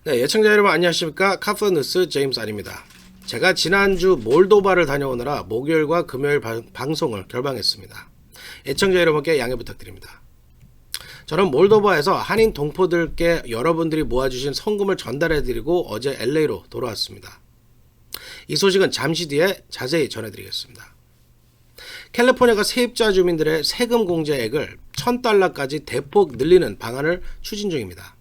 네, 예청자 여러분 안녕하십니까? 카프뉴스 제임스 아닙니다. 제가 지난주 몰도바를 다녀오느라 목요일과 금요일 방송을 결방했습니다. 예청자 여러분께 양해 부탁드립니다. 저는 몰도바에서 한인 동포들께 여러분들이 모아주신 성금을 전달해드리고 어제 LA로 돌아왔습니다. 이 소식은 잠시 뒤에 자세히 전해드리겠습니다. 캘리포니아가 세입자 주민들의 세금 공제액을 $1,000까지 대폭 늘리는 방안을 추진 중입니다.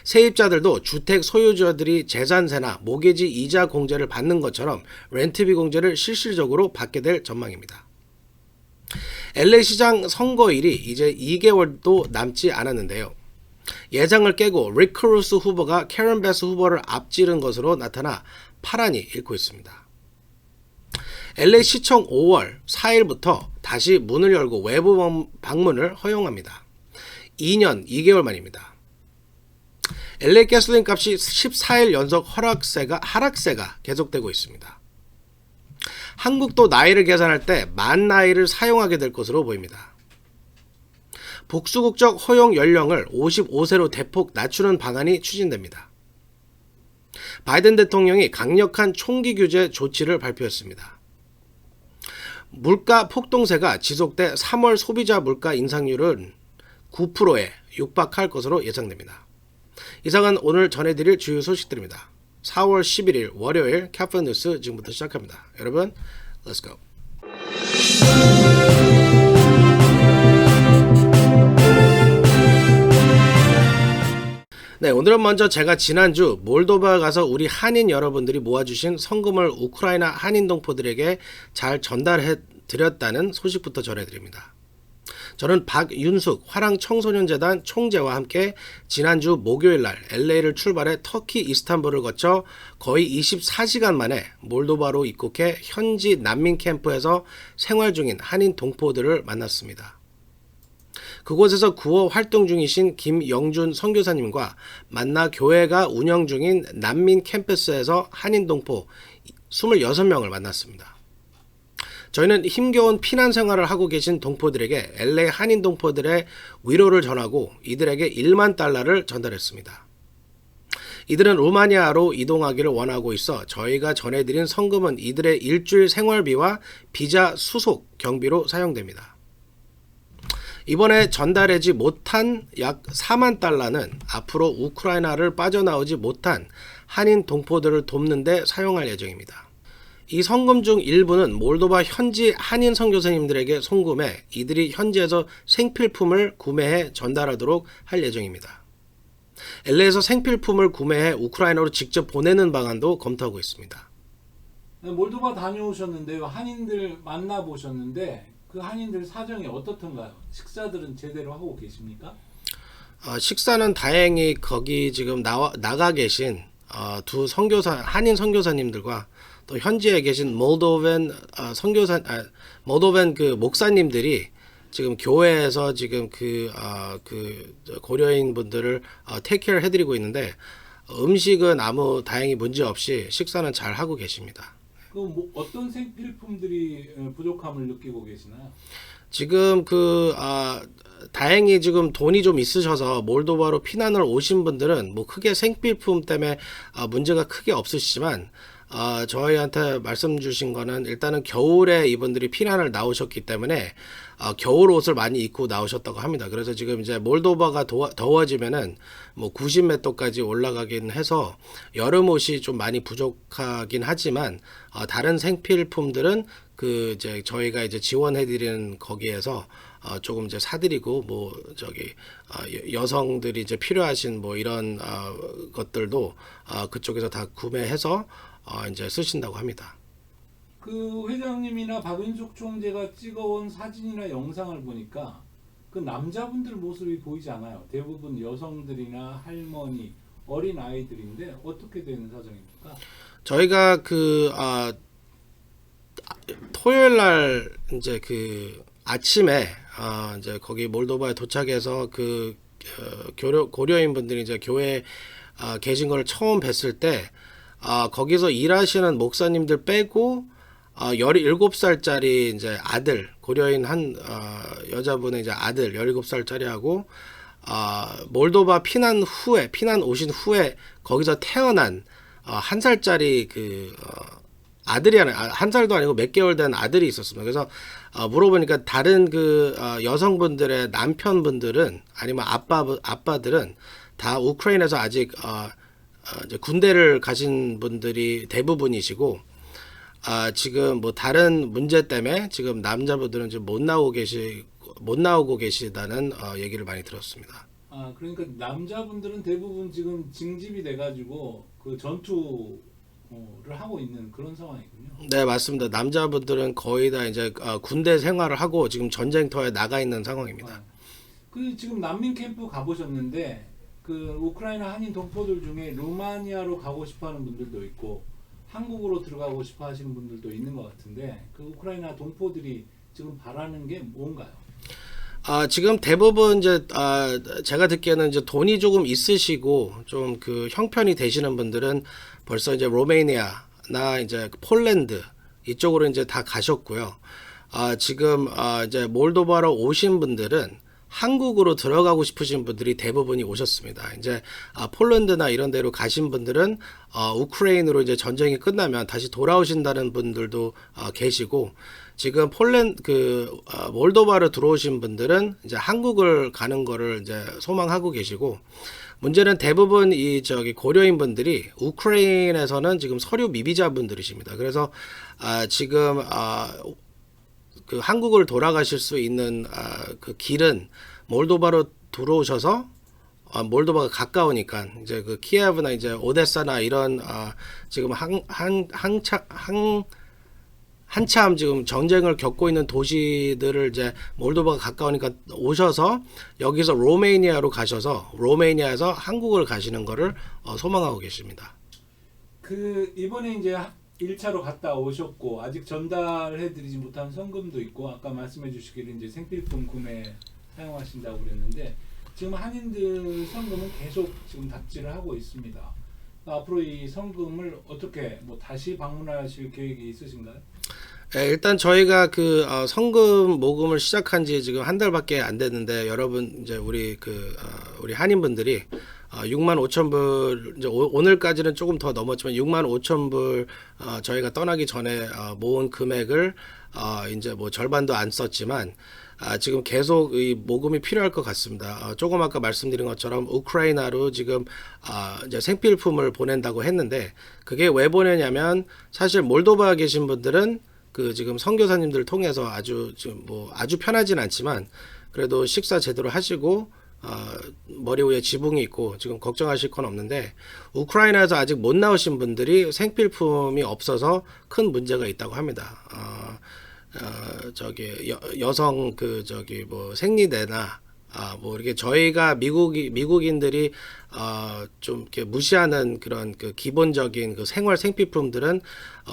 세입자들도 주택 소유자들이 재산세나 모기지 이자 공제를 받는 것처럼 렌트비 공제를 실질적으로 받게 될 전망입니다. LA 시장 선거일이 이제 2개월도 남지 않았는데요. 예상을 깨고 릭 크루스 후보가 캐런 베스 후보를 앞지른 것으로 나타나 파란이 일고 있습니다. LA 시청 5월 4일부터 다시 문을 열고 외부 방문을 허용합니다. 2년 2개월 만입니다. LA 가솔린 값이 14일 연속 하락세가 계속되고 있습니다. 한국도 나이를 계산할 때 만 나이를 사용하게 될 것으로 보입니다. 복수국적 허용 연령을 55세로 대폭 낮추는 방안이 추진됩니다. 바이든 대통령이 강력한 총기 규제 조치를 발표했습니다. 물가 폭등세가 지속돼 3월 소비자 물가 인상률은 9%에 육박할 것으로 예상됩니다. 이상은 오늘 전해드릴 주요 소식들입니다. 4월 11일 월요일 카프뉴스 지금부터 시작합니다. 여러분, let's go. 네, 오늘은 먼저 제가 지난주 몰도바 가서 우리 한인 여러분들이 모아주신 성금을 우크라이나 한인 동포들에게 잘 전달해 드렸다는 소식부터 전해드립니다. 저는 박윤숙 화랑청소년재단 총재와 함께 지난주 목요일날 LA를 출발해 터키 이스탄불을 거쳐 거의 24시간 만에 몰도바로 입국해 현지 난민 캠프에서 생활 중인 한인 동포들을 만났습니다. 그곳에서 구호 활동 중이신 김영준 선교사님과 만나 교회가 운영 중인 난민 캠퍼스에서 한인 동포 26명을 만났습니다. 저희는 힘겨운 피난 생활을 하고 계신 동포들에게 LA 한인 동포들의 위로를 전하고 이들에게 $10,000를 전달했습니다. 이들은 루마니아로 이동하기를 원하고 있어 저희가 전해드린 성금은 이들의 일주일 생활비와 비자 수속 경비로 사용됩니다. 이번에 전달하지 못한 약 $40,000는 앞으로 우크라이나를 빠져나오지 못한 한인 동포들을 돕는 데 사용할 예정입니다. 이 성금 중 일부는 몰도바 현지 한인 선교사님들에게 송금해 이들이 현지에서 생필품을 구매해 전달하도록 할 예정입니다. LA에서 생필품을 구매해 우크라이나로 직접 보내는 방안도 검토하고 있습니다. 몰도바 다녀오셨는데요. 한인들 만나보셨는데 그 한인들 사정이 어떻던가요? 식사들은 제대로 하고 계십니까? 식사는 다행히 거기 지금 나가 계신 두 한인 선교사님들과 또 현지에 계신 몰도벤 그 목사님들이 지금 교회에서 지금 그 고려인 분들을 테이크케어 해드리고 있는데 음식은 아무 다행히 문제 없이 식사는 잘 하고 계십니다. 그 어떤 생필품들이 부족함을 느끼고 계시나요? 지금 다행히 지금 돈이 좀 있으셔서 몰도바로 피난을 오신 분들은 뭐 크게 생필품 때문에 문제가 크게 없으시지만 저희한테 말씀 주신 거는 일단은 겨울에 이분들이 피난을 나오셨기 때문에 겨울 옷을 많이 입고 나오셨다고 합니다. 그래서 지금 이제 몰도바가 더워지면은 뭐 90몇 도까지 올라가긴 해서 여름 옷이 좀 많이 부족하긴 하지만 다른 생필품들은 이제 저희가 이제 지원해드리는 거기에서 조금 이제 사드리고 뭐 여성들이 이제 필요하신 뭐 이런 것들도 그쪽에서 다 구매해서 이제 쓰신다고 합니다. 그 회장님이나 박윤숙 총재가 찍어온 사진이나 영상을 보니까 그 남자분들 모습이 보이지 않아요. 대부분 여성들이나 할머니, 어린 아이들인데 어떻게 되는 사정입니까? 저희가 토요일 날 이제 아침에 이제 거기 몰도바에 도착해서 고려인 분들이 이제 교회에 계신 걸 처음 뵀을 때 거기서 일하시는 목사님들 빼고 17살짜리 이제 아들, 고려인 여자분의 이제 아들 17살짜리하고 몰도바 피난 오신 후에 거기서 태어난 1살짜리 아들이 한 살도 아니고 몇 개월 된 아들이 있었습니다. 그래서 물어보니까 다른 여성분들의 남편분들은 아니면 아빠들은 다 우크라이나에서 아직 이제 군대를 가신 분들이 대부분이시고 지금 뭐 다른 문제 때문에 지금 남자분들은 지금 못 나오고 계시다는 얘기를 많이 들었습니다. 그러니까 남자분들은 대부분 지금 징집이 돼가지고 그 전투를 하고 있는 그런 상황이군요. 네, 맞습니다. 남자분들은 거의 다 이제 군대 생활을 하고 지금 전쟁터에 나가 있는 상황입니다. 그 지금 난민 캠프 가보셨는데 그 우크라이나 한인 동포들 중에 루마니아로 가고 싶어하는 분들도 있고 한국으로 들어가고 싶어하시는 분들도 있는 것 같은데 그 우크라이나 동포들이 지금 바라는 게 뭔가요? 지금 대부분 이제 제가 듣기에는 이제 돈이 조금 있으시고 좀 그 형편이 되시는 분들은 벌써 이제 로메니아나 이제 폴란드 이쪽으로 이제 다 가셨고요. 지금 이제 몰도바로 오신 분들은 한국으로 들어가고 싶으신 분들이 대부분이 오셨습니다. 이제 폴란드나 이런 데로 가신 분들은 우크라이나로 이제 전쟁이 끝나면 다시 돌아오신다는 분들도 계시고 지금 몰도바로 들어오신 분들은 이제 한국을 가는 거를 이제 소망하고 계시고 문제는 대부분 고려인 분들이 우크라이나에서는 지금 서류 미비자 분들이십니다. 그래서 지금 그 한국을 돌아가실 수 있는 그 길은 몰도바로 들어오셔서 몰도바가 가까우니까 이제 그 키예브나 이제 오데사나 이런 지금 한참 지금 전쟁을 겪고 있는 도시들을 이제 몰도바가 가까우니까 오셔서 여기서 로메니아로 가셔서 로메니아에서 한국을 가시는 거를 소망하고 계십니다. 그 이번에 이제 1차로 갔다 오셨고 아직 전달해드리지 못한 성금도 있고 아까 말씀해주시기를 이제 생필품 구매 사용하신다고 그랬는데 지금 한인들 성금은 계속 지금 답지를 하고 있습니다. 앞으로 이 성금을 어떻게 다시 방문하실 계획이 있으신가요? 네, 일단 저희가 성금 모금을 시작한 지 지금 한 달밖에 안 됐는데 여러분 이제 우리 한인분들이 6만 5천 불 이제 오늘까지는 조금 더 넘었지만 6만 5천 불 저희가 떠나기 전에 모은 금액을 이제 절반도 안 썼지만 지금 계속 이 모금이 필요할 것 같습니다. 조금 아까 말씀드린 것처럼 우크라이나로 지금 이제 생필품을 보낸다고 했는데 그게 왜 보내냐면 사실 몰도바에 계신 분들은 지금 선교사님들 통해서 아주 편하진 않지만 그래도 식사 제대로 하시고 머리 위에 지붕이 있고 지금 걱정하실 건 없는데 우크라이나에서 아직 못 나오신 분들이 생필품이 없어서 큰 문제가 있다고 합니다. 여성 생리대나 이렇게 저희가 미국인들이 좀 이렇게 무시하는 그런 기본적인 생활 생필품들은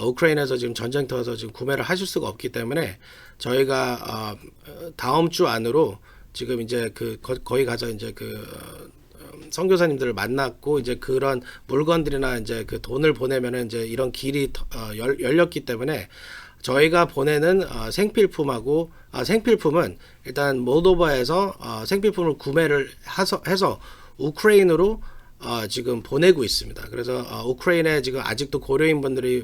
우크라이나에서 지금 전쟁터에서 지금 구매를 하실 수가 없기 때문에 저희가 다음 주 안으로 지금 이제 거기 가서 이제 선교사님들을 만났고 이제 그런 물건들이나 이제 돈을 보내면은 이제 이런 길이 열렸기 때문에 저희가 보내는 생필품은 일단 몰도바에서 생필품을 구매를 해서 우크라이나로 지금 보내고 있습니다. 그래서 우크라이나에 지금 아직도 고려인 분들이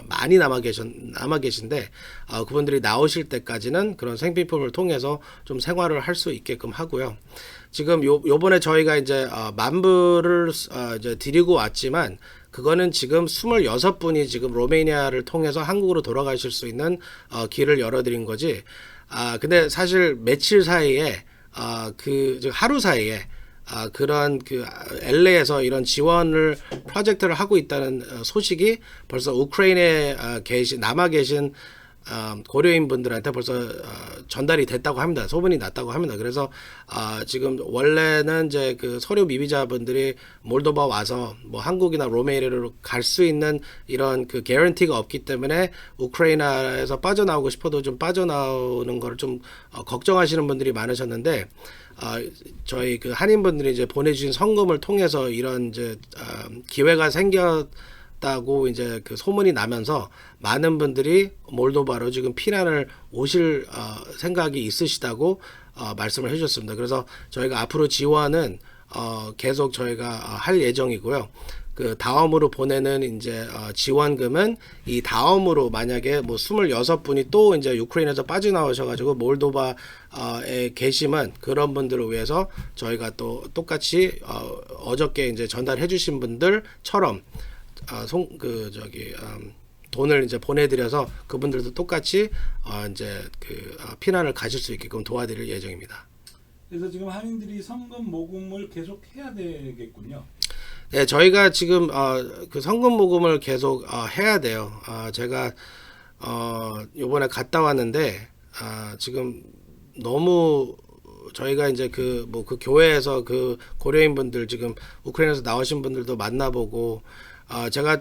많이 남아 계신데 그분들이 나오실 때까지는 그런 생필품을 통해서 좀 생활을 할 수 있게끔 하고요. 지금 요번에 저희가 이제 10,000불을 이제 드리고 왔지만 그거는 지금 26분이 지금 로메니아를 통해서 한국으로 돌아가실 수 있는 길을 열어드린 거지. 근데 사실 며칠 사이에 하루 사이에 그런 LA에서 이런 지원을 프로젝트를 하고 있다는 소식이 벌써 우크라이나에 남아 계신 고려인 분들한테 벌써 전달이 됐다고 합니다. 소문이 났다고 합니다. 그래서 지금 원래는 이제 서류 미비자분들이 몰도바 와서 한국이나 로메니아로 갈 수 있는 이런 개런티가 없기 때문에 우크라이나에서 빠져나오고 싶어도 좀 빠져나오는 걸 좀 걱정하시는 분들이 많으셨는데 저희 한인분들이 이제 보내주신 성금을 통해서 이런 이제 기회가 왔다고 이제 그 소문이 나면서 많은 분들이 몰도바로 지금 피난을 오실 생각이 있으시다고 말씀을 해주셨습니다. 그래서 저희가 앞으로 지원은 계속 저희가 할 예정이고요. 그 다음으로 보내는 이제 지원금은 이 다음으로 만약에 뭐 26분이 또 이제 유크레인에서 빠져나오셔가지고 몰도바에 계시면 그런 분들을 위해서 저희가 또 똑같이 어저께 이제 전달해주신 분들처럼 돈을 이제 보내드려서 그분들도 똑같이 이제 피난을 가실 수 있게끔 도와드릴 예정입니다. 그래서 지금 한인들이 성금 모금을 계속 해야 되겠군요. 네, 저희가 지금 그 성금 모금을 계속 해야 돼요. 제가 요번에 갔다 왔는데 지금 너무 저희가 이제 그 교회에서 그 고려인 분들 지금 우크라이나에서 나오신 분들도 만나보고 제가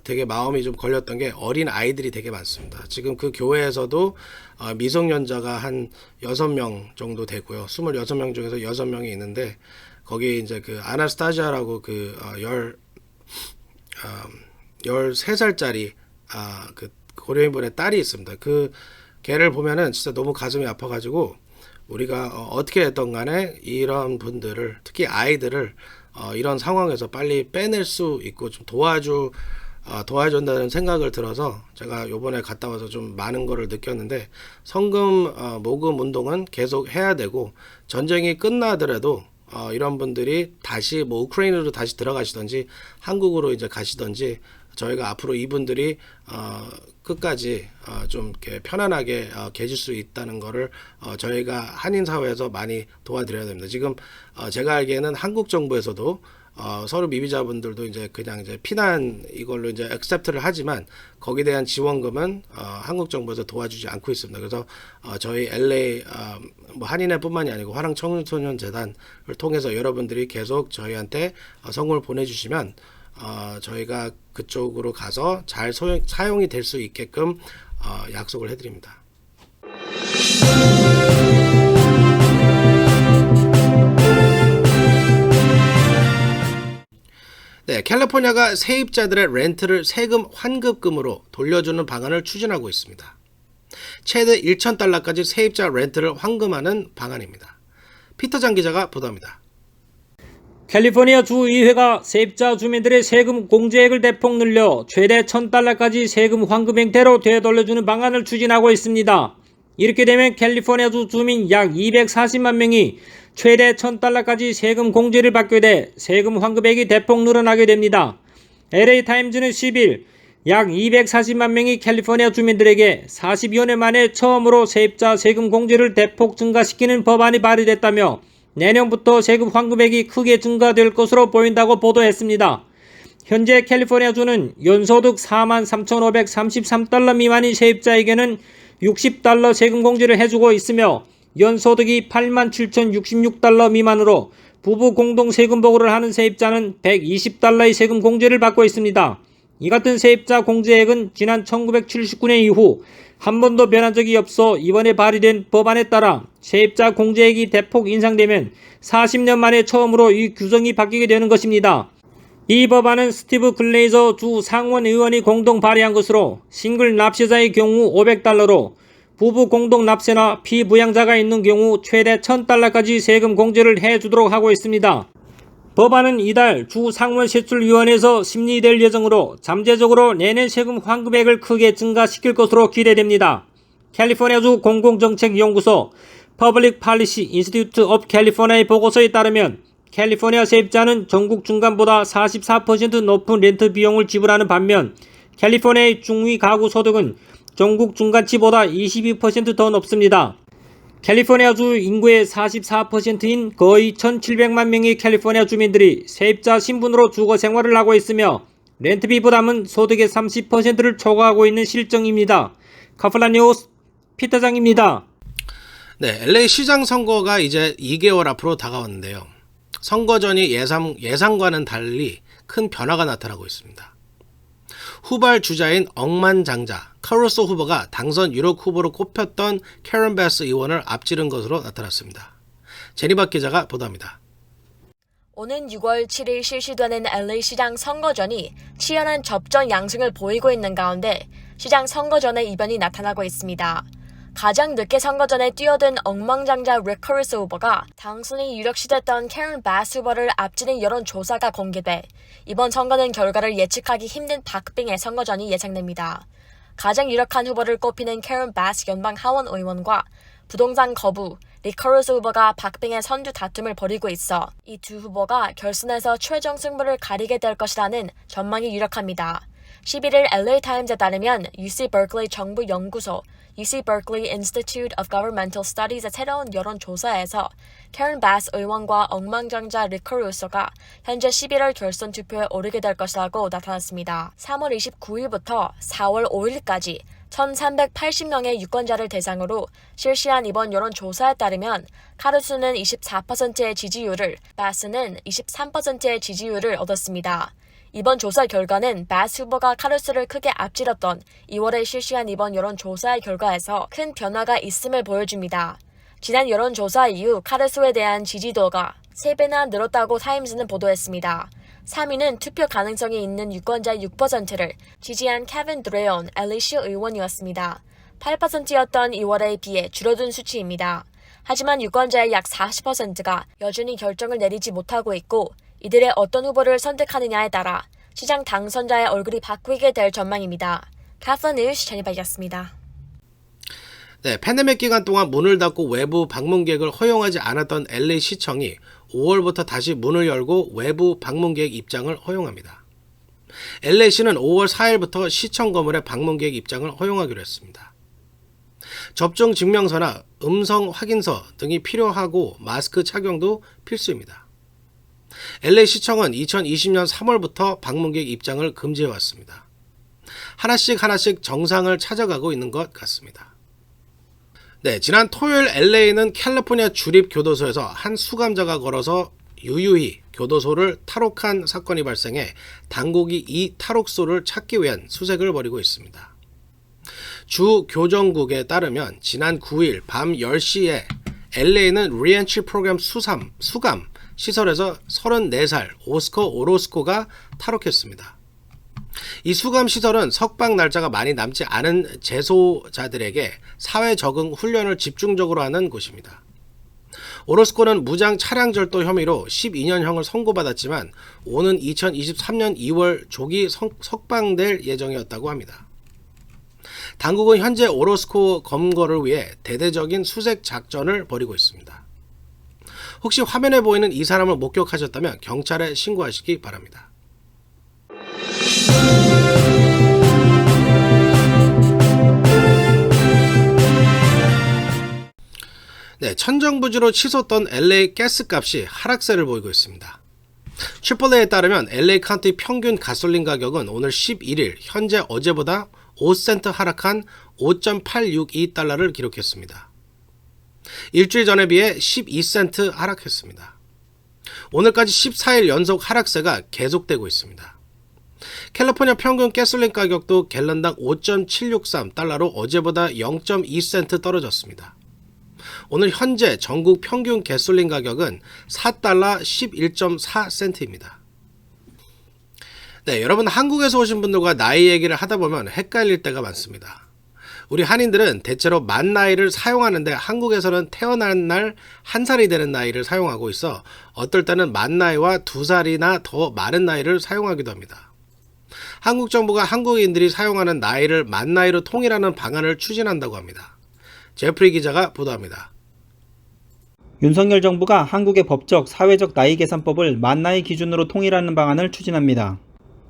되게 마음이 좀 걸렸던 게 어린 아이들이 되게 많습니다. 지금 그 교회에서도 미성년자가 한 6명 정도 되고요. 26명 중에서 6명이 있는데 거기 이제 그 아나스타시아라고 13살짜리 그 고려인분의 딸이 있습니다. 그 걔를 보면은 진짜 너무 가슴이 아파가지고 우리가 어떻게 했던 간에 이런 분들을 특히 아이들을 이런 상황에서 빨리 빼낼 수 있고 좀 도와준다는 생각을 들어서 제가 요번에 갔다 와서 좀 많은 거를 느꼈는데 성금 모금 운동은 계속 해야 되고 전쟁이 끝나더라도 이런 분들이 다시 뭐 우크라이나로 다시 들어가시든지 한국으로 이제 가시든지 저희가 앞으로 이분들이 끝까지 좀 이렇게 편안하게 계실 수 있다는 거를 저희가 한인 사회에서 많이 도와드려야 됩니다. 지금 제가 알기에는 한국 정부에서도 서류 미비자분들도 이제 그냥 이제 피난 이걸로 이제 액셉트를 하지만 거기에 대한 지원금은 한국 정부에서 도와주지 않고 있습니다. 그래서 저희 LA 뭐 한인회뿐만이 아니고 화랑 청소년 재단을 통해서 여러분들이 계속 저희한테 성금을 보내주시면 저희가 그쪽으로 가서 잘 사용이 될 수 있게끔 약속을 해드립니다. 네, 캘리포니아가 세입자들의 렌트를 세금 환급금으로 돌려주는 방안을 추진하고 있습니다. 최대 $1,000까지 세입자 렌트를 환급하는 방안입니다. 피터장 기자가 보도합니다. 캘리포니아 주의회가 세입자 주민들의 세금 공제액을 대폭 늘려 최대 $1,000까지 세금 환급 형태로 되돌려주는 방안을 추진하고 있습니다. 이렇게 되면 캘리포니아주 주민 약 240만 명이 최대 $1,000까지 세금 공제를 받게 돼 세금 환급액이 대폭 늘어나게 됩니다. LA타임즈는 10일 약 240만 명이 캘리포니아 주민들에게 40여 년 만에 처음으로 세입자 세금 공제를 대폭 증가시키는 법안이 발의됐다며 내년부터 세금 환급액이 크게 증가될 것으로 보인다고 보도했습니다. 현재 캘리포니아주는 연소득 43,533달러 미만인 세입자에게는 $60 세금 공제를 해주고 있으며 연소득이 87,066달러 미만으로 부부 공동 세금 보고를 하는 세입자는 $120의 세금 공제를 받고 있습니다. 이 같은 세입자 공제액은 지난 1979년 이후 한 번도 변한 적이 없어 이번에 발의된 법안에 따라 세입자 공제액이 대폭 인상되면 40년 만에 처음으로 이 규정이 바뀌게 되는 것입니다. 이 법안은 스티브 글레이저 주 상원 의원이 공동 발의한 것으로 싱글 납세자의 경우 $500로 부부 공동 납세나 피부양자가 있는 경우 최대 $1,000까지 세금 공제를 해주도록 하고 있습니다. 법안은 이달 주 상원세출위원회에서 심의될 예정으로 잠재적으로 내년 세금 환급액을 크게 증가시킬 것으로 기대됩니다. 캘리포니아주 공공정책연구소 Public Policy Institute of California의 보고서에 따르면 캘리포니아 세입자는 전국 중간보다 44% 높은 렌트 비용을 지불하는 반면 캘리포니아의 중위 가구 소득은 전국 중간치보다 22% 더 높습니다. 캘리포니아주 인구의 44%인 거의 1,700만 명의 캘리포니아 주민들이 세입자 신분으로 주거 생활을 하고 있으며 렌트비 부담은 소득의 30%를 초과하고 있는 실정입니다. 카플란 뉴스 피터장입니다. 네, LA 시장 선거가 이제 2개월 앞으로 다가왔는데요. 선거 전이 예상과는 달리 큰 변화가 나타나고 있습니다. 후발 주자인 억만장자 카루소 후보가 당선 유력 후보로 꼽혔던 캐런 베스 의원을 앞지른 것으로 나타났습니다. 제니박 기자가 보도합니다. 오는 6월 7일 실시되는 LA 시장 선거전이 치열한 접전 양승을 보이고 있는 가운데 시장 선거전의 이변이 나타나고 있습니다. 가장 늦게 선거전에 뛰어든 엉망장자 릭 커리스 후보가 당선이 유력시됐던 캐런 바스 후보를 앞지는 여론조사가 공개돼 이번 선거는 결과를 예측하기 힘든 박빙의 선거전이 예상됩니다. 가장 유력한 후보를 꼽히는 캐런 바스 연방 하원 의원과 부동산 거부 릭 커리스 후보가 박빙의 선두 다툼을 벌이고 있어 이 두 후보가 결선에서 최종 승부를 가리게 될 것이라는 전망이 유력합니다. 11일 LA 타임즈에 따르면 UC Berkeley 정부 연구소 UC Berkeley Institute of Governmental Studies의 새로운 여론조사에서 캐런 바스 의원과 엉망장자 릭 커리스가 현재 11월 결선 투표에 오르게 될 것이라고 나타났습니다. 3월 29일부터 4월 5일까지 1,380명의 유권자를 대상으로 실시한 이번 여론조사에 따르면 카루스는 24%의 지지율을, 바스는 23%의 지지율을 얻었습니다. 이번 조사 결과는 바스 후보가 카루스를 크게 앞질렀던 2월에 실시한 이번 여론조사의 결과에서 큰 변화가 있음을 보여줍니다. 지난 여론조사 이후 카루스에 대한 지지도가 3배나 늘었다고 타임즈는 보도했습니다. 3위는 투표 가능성이 있는 유권자 6%를 지지한 케빈 드레온 LA시 의원이었습니다. 8%였던 2월에 비해 줄어든 수치입니다. 하지만 유권자의 약 40%가 여전히 결정을 내리지 못하고 있고 이들의 어떤 후보를 선택하느냐에 따라 시장 당선자의 얼굴이 바뀌게 될 전망입니다. 카플런 뉴스 전해드렸습니다. 네, 팬데믹 기간 동안 문을 닫고 외부 방문객을 허용하지 않았던 LA 시청이 5월부터 다시 문을 열고 외부 방문객 입장을 허용합니다. LA시는 5월 4일부터 시청 건물의 방문객 입장을 허용하기로 했습니다. 접종 증명서나 음성 확인서 등이 필요하고 마스크 착용도 필수입니다. LA시청은 2020년 3월부터 방문객 입장을 금지해왔습니다. 하나씩 정상을 찾아가고 있는 것 같습니다. 네, 지난 토요일 LA는 캘리포니아 주립교도소에서 한 수감자가 걸어서 유유히 교도소를 탈옥한 사건이 발생해 당국이 이 탈옥소를 찾기 위한 수색을 벌이고 있습니다. 주 교정국에 따르면 지난 9일 밤 10시에 LA는 리엔트리 프로그램 수감 시설에서 34살 오스커 오로스코가 탈옥했습니다. 이 수감 시설은 석방 날짜가 많이 남지 않은 재소자들에게 사회 적응 훈련을 집중적으로 하는 곳입니다. 오로스코는 무장 차량 절도 혐의로 12년형을 선고받았지만 오는 2023년 2월 조기 석방될 예정이었다고 합니다. 당국은 현재 오로스코 검거를 위해 대대적인 수색 작전을 벌이고 있습니다. 혹시 화면에 보이는 이 사람을 목격하셨다면 경찰에 신고하시기 바랍니다. 네, 천정부지로 치솟던 LA 가스값이 하락세를 보이고 있습니다. AAA에 따르면 LA 카운티 평균 가솔린 가격은 오늘 11일 현재 어제보다 5센트 하락한 5.862달러를 기록했습니다. 일주일 전에 비해 12센트 하락했습니다. 오늘까지 14일 연속 하락세가 계속되고 있습니다. 캘리포니아 평균 가솔린 가격도 갤런당 5.763달러로 어제보다 0.2센트 떨어졌습니다. 오늘 현재 전국 평균 가솔린 가격은 4달러 11.4센트입니다. 네, 여러분 한국에서 오신 분들과 나이 얘기를 하다 보면 헷갈릴 때가 많습니다. 우리 한인들은 대체로 만 나이를 사용하는데 한국에서는 태어난 날 1살이 되는 나이를 사용하고 있어 어떨 때는 만 나이와 2살이나 더 많은 나이를 사용하기도 합니다. 한국 정부가 한국인들이 사용하는 나이를 만 나이로 통일하는 방안을 추진한다고 합니다. 제프리 기자가 보도합니다. 윤석열 정부가 한국의 법적, 사회적 나이 계산법을 만 나이 기준으로 통일하는 방안을 추진합니다.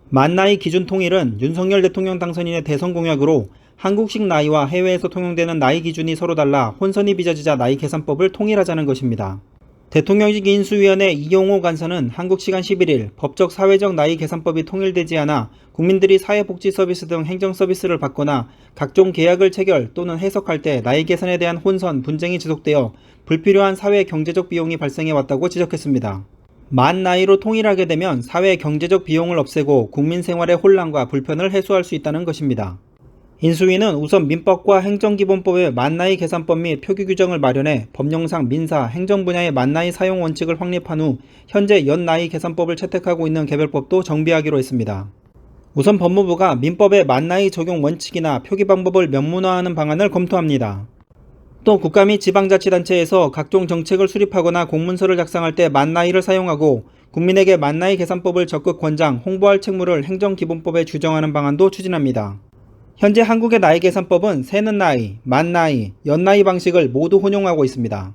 만 나이 기준 통일은 윤석열 대통령 당선인의 대선 공약으로 한국식 나이와 해외에서 통용되는 나이 기준이 서로 달라 혼선이 빚어지자 나이 계산법을 통일하자는 것입니다. 대통령직 인수위원회 이용호 간사는 한국 시간 11일 법적 사회적 나이 계산법이 통일되지 않아 국민들이 사회복지 서비스 등 행정 서비스를 받거나 각종 계약을 체결 또는 해석할 때 나이 계산에 대한 혼선, 분쟁이 지속되어 불필요한 사회 경제적 비용이 발생해 왔다고 지적했습니다. 만 나이로 통일하게 되면 사회 경제적 비용을 없애고 국민 생활의 혼란과 불편을 해소할 수 있다는 것입니다. 인수위는 우선 민법과 행정기본법의 만나이 계산법 및 표기 규정을 마련해 법령상 민사, 행정 분야의 만나이 사용 원칙을 확립한 후 현재 연나이 계산법을 채택하고 있는 개별법도 정비하기로 했습니다. 우선 법무부가 민법의 만나이 적용 원칙이나 표기 방법을 명문화하는 방안을 검토합니다. 또 국가 및 지방자치단체에서 각종 정책을 수립하거나 공문서를 작성할 때 만나이를 사용하고 국민에게 만나이 계산법을 적극 권장, 홍보할 책무를 행정기본법에 규정하는 방안도 추진합니다. 현재 한국의 나이 계산법은 세는 나이, 만나이, 연나이 방식을 모두 혼용하고 있습니다.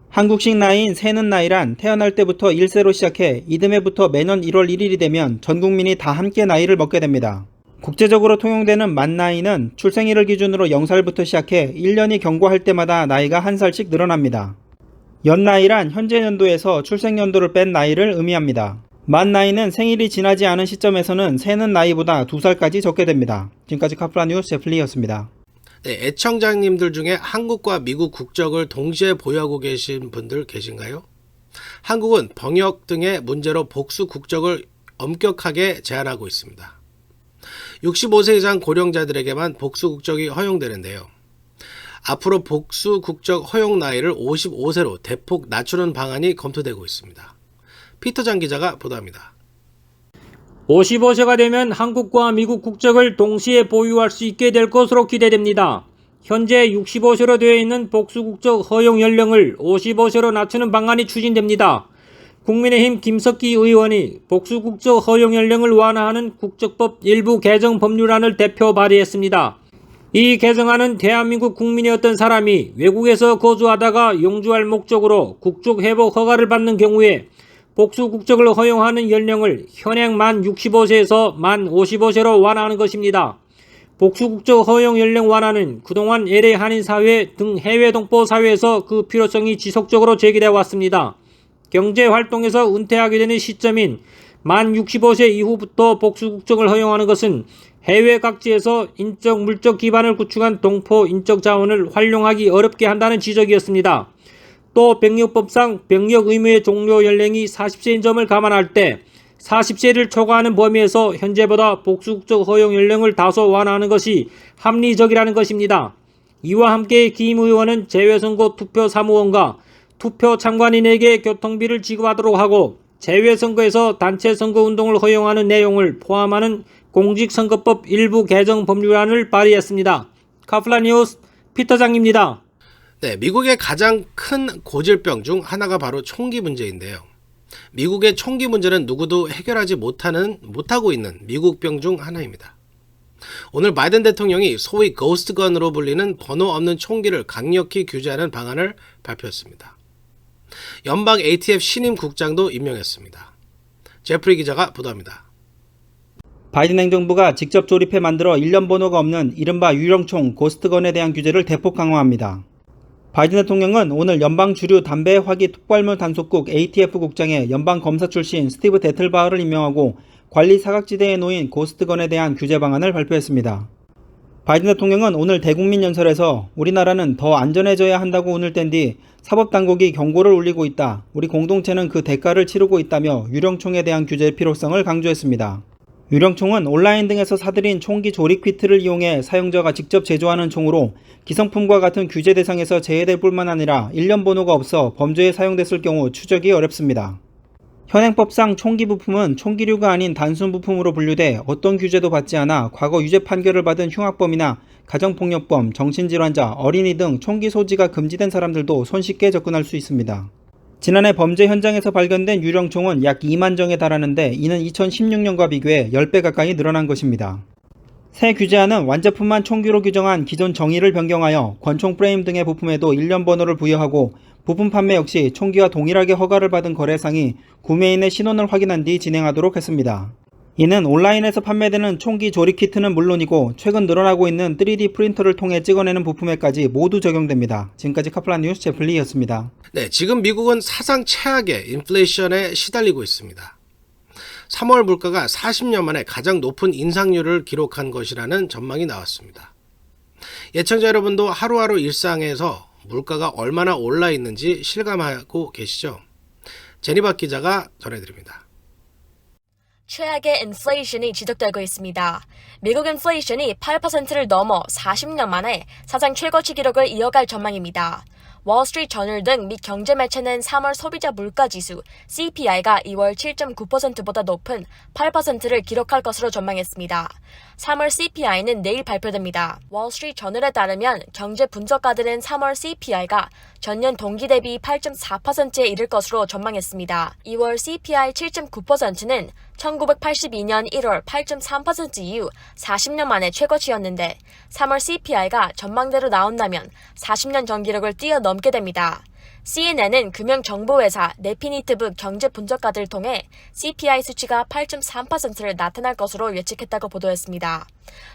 한국식 나이인 세는 나이란 태어날 때부터 1세로 시작해 이듬해부터 매년 1월 1일이 되면 전 국민이 다 함께 나이를 먹게 됩니다. 국제적으로 통용되는 만나이는 출생일을 기준으로 0살부터 시작해 1년이 경과할 때마다 나이가 1살씩 늘어납니다. 연나이란 현재 연도에서 출생연도를 뺀 나이를 의미합니다. 만나이는 생일이 지나지 않은 시점에서는 세는 나이보다 2살까지 적게 됩니다. 지금까지 카플라 뉴스 제플리였습니다. 네, 애청자님들 중에 한국과 미국 국적을 동시에 보유하고 계신 분들 계신가요? 한국은 병역 등의 문제로 복수 국적을 엄격하게 제한하고 있습니다. 65세 이상 고령자들에게만 복수 국적이 허용되는데요. 앞으로 복수 국적 허용 나이를 55세로 대폭 낮추는 방안이 검토되고 있습니다. 피터장 기자가 보도합니다. 55세가 되면 한국과 미국 국적을 동시에 보유할 수 있게 될 것으로 기대됩니다. 현재 65세로 되어 있는 복수국적 허용 연령을 55세로 낮추는 방안이 추진됩니다. 국민의힘 김석기 의원이 복수국적 허용 연령을 완화하는 국적법 일부 개정 법률안을 대표 발의했습니다. 이 개정안은 대한민국 국민이었던 사람이 외국에서 거주하다가 영주할 목적으로 국적 회복 허가를 받는 경우에 복수 국적을 허용하는 연령을 현행 만 65세에서 만 55세로 완화하는 것입니다. 복수 국적 허용 연령 완화는 그동안 LA 한인사회 등 해외 동포 사회에서 그 필요성이 지속적으로 제기되어 왔습니다. 경제활동에서 은퇴하게 되는 시점인 만 65세 이후부터 복수 국적을 허용하는 것은 해외 각지에서 인적 물적 기반을 구축한 동포 인적 자원을 활용하기 어렵게 한다는 지적이었습니다. 또 병역법상 병역 의무의 종료 연령이 40세인 점을 감안할 때 40세를 초과하는 범위에서 현재보다 복수국적 허용 연령을 다소 완화하는 것이 합리적이라는 것입니다. 이와 함께 김 의원은 재외선거 투표 사무원과 투표 참관인에게 교통비를 지급하도록 하고 재외선거에서 단체 선거운동을 허용하는 내용을 포함하는 공직선거법 일부 개정 법률안을 발의했습니다. 카플라 뉴스 피터장입니다. 네, 미국의 가장 큰 고질병 중 하나가 바로 총기 문제인데요. 미국의 총기 문제는 누구도 해결하지 못하고 있는 미국병 중 하나입니다. 오늘 바이든 대통령이 소위 고스트건으로 불리는 번호 없는 총기를 강력히 규제하는 방안을 발표했습니다. 연방 ATF 신임 국장도 임명했습니다. 제프리 기자가 보도합니다. 바이든 행정부가 직접 조립해 만들어 1년 번호가 없는 이른바 유령총 고스트건에 대한 규제를 대폭 강화합니다. 바이든 대통령은 오늘 연방 주류 담배 화기 톡발물 단속국 ATF 국장에 연방 검사 출신 스티브 데틀바흐를 임명하고 관리 사각지대에 놓인 고스트건에 대한 규제 방안을 발표했습니다. 바이든 대통령은 오늘 대국민 연설에서 우리나라는 더 안전해져야 한다고 운을 뗀 뒤 사법당국이 경고를 울리고 있다. 우리 공동체는 그 대가를 치르고 있다며 유령총에 대한 규제의 필요성을 강조했습니다. 유령총은 온라인 등에서 사들인 총기 조립 키트를 이용해 사용자가 직접 제조하는 총으로 기성품과 같은 규제 대상에서 제외될 뿐만 아니라 1년 번호가 없어 범죄에 사용됐을 경우 추적이 어렵습니다. 현행법상 총기 부품은 총기류가 아닌 단순 부품으로 분류돼 어떤 규제도 받지 않아 과거 유죄 판결을 받은 흉악범이나 가정폭력범, 정신질환자, 어린이 등 총기 소지가 금지된 사람들도 손쉽게 접근할 수 있습니다. 지난해 범죄 현장에서 발견된 유령총은 약 2만 정에 달하는데 이는 2016년과 비교해 10배 가까이 늘어난 것입니다. 새 규제안은 완제품만 총기로 규정한 기존 정의를 변경하여 권총 프레임 등의 부품에도 1년 번호를 부여하고 부품 판매 역시 총기와 동일하게 허가를 받은 거래상이 구매인의 신원을 확인한 뒤 진행하도록 했습니다. 이는 온라인에서 판매되는 총기 조립 키트는 물론이고 최근 늘어나고 있는 3D 프린터를 통해 찍어내는 부품에까지 모두 적용됩니다. 지금까지 카플라 뉴스 제플리였습니다. 네, 지금 미국은 사상 최악의 인플레이션에 시달리고 있습니다. 3월 물가가 40년 만에 가장 높은 인상률을 기록한 것이라는 전망이 나왔습니다. 예청자 여러분도 하루하루 일상에서 물가가 얼마나 올라 있는지 실감하고 계시죠? 제니박 기자가 전해드립니다. 최악의 인플레이션이 지속되고 있습니다. 미국 인플레이션이 8%를 넘어 40년 만에 사상 최고치 기록을 이어갈 전망입니다. 월스트리트 저널 등 미 경제 매체는 3월 소비자 물가지수 CPI가 2월 7.9%보다 높은 8%를 기록할 것으로 전망했습니다. 3월 CPI는 내일 발표됩니다. 월스트리트 저널에 따르면 경제 분석가들은 3월 CPI가 전년 동기 대비 8.4%에 이를 것으로 전망했습니다. 2월 CPI 7.9%는 1982년 1월 8.3% 이후 40년 만에 최고치였는데 3월 CPI가 전망대로 나온다면 40년 전 기록을 뛰어넘게 됩니다. CNN은 금융정보회사 네피니티브 경제 분석가들을 통해 CPI 수치가 8.3%를 나타날 것으로 예측했다고 보도했습니다.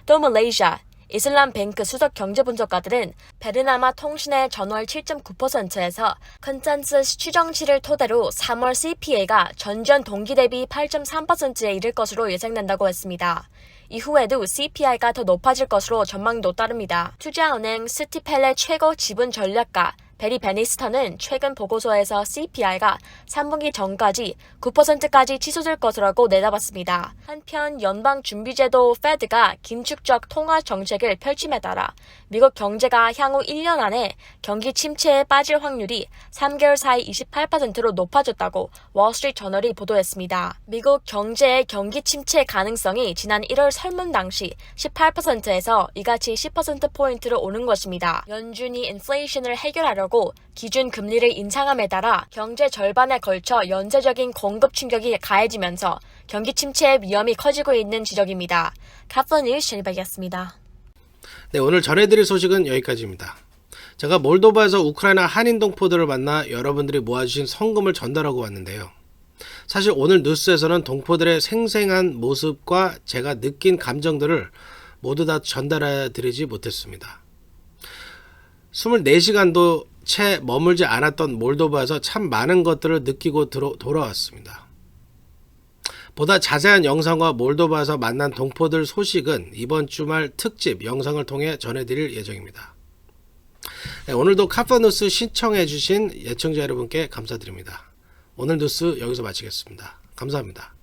또 말레이시아 이슬람뱅크 수석 경제분석가들은 베르나마 통신의 전월 7.9%에서 컨센서스 추정치를 토대로 3월 CPI가 전년 동기 대비 8.3%에 이를 것으로 예상된다고 했습니다. 이후에도 CPI가 더 높아질 것으로 전망도 따릅니다. 투자은행 스티펠의 최고 지분 전략가 베리 베니스턴은 최근 보고서에서 CPI가 3분기 전까지 9%까지 치솟을 것이라고 내다봤습니다. 한편 연방준비제도 페드가 긴축적 통화 정책을 펼침에 따라 미국 경제가 향후 1년 안에 경기 침체에 빠질 확률이 3개월 사이 28%로 높아졌다고 월스트리트 저널이 보도했습니다. 미국 경제의 경기 침체 가능성이 지난 1월 설문 당시 18%에서 이같이 10%포인트로 오른 것입니다. 연준이 인플레이션을 해결하려고 기준 금리를 인상함에 따라 경제 절반에 걸쳐 연쇄적인 공급 충격이 가해지면서 경기 침체의 위험이 커지고 있는 지적입니다. 카플 뉴스 제니박이었습니다. 네, 오늘 전해드릴 소식은 여기까지입니다. 제가 몰도바에서 우크라이나 한인 동포들을 만나 여러분들이 모아주신 성금을 전달하고 왔는데요. 사실 오늘 뉴스에서는 동포들의 생생한 모습과 제가 느낀 감정들을 모두 다 전달해드리지 못했습니다. 24시간도 채 머물지 않았던 몰도바에서 참 많은 것들을 느끼고 돌아왔습니다. 보다 자세한 영상과 몰도바에서 만난 동포들 소식은 이번 주말 특집 영상을 통해 전해드릴 예정입니다. 네, 오늘도 카파뉴스 신청해주신 예청자 여러분께 감사드립니다. 오늘 뉴스 여기서 마치겠습니다. 감사합니다.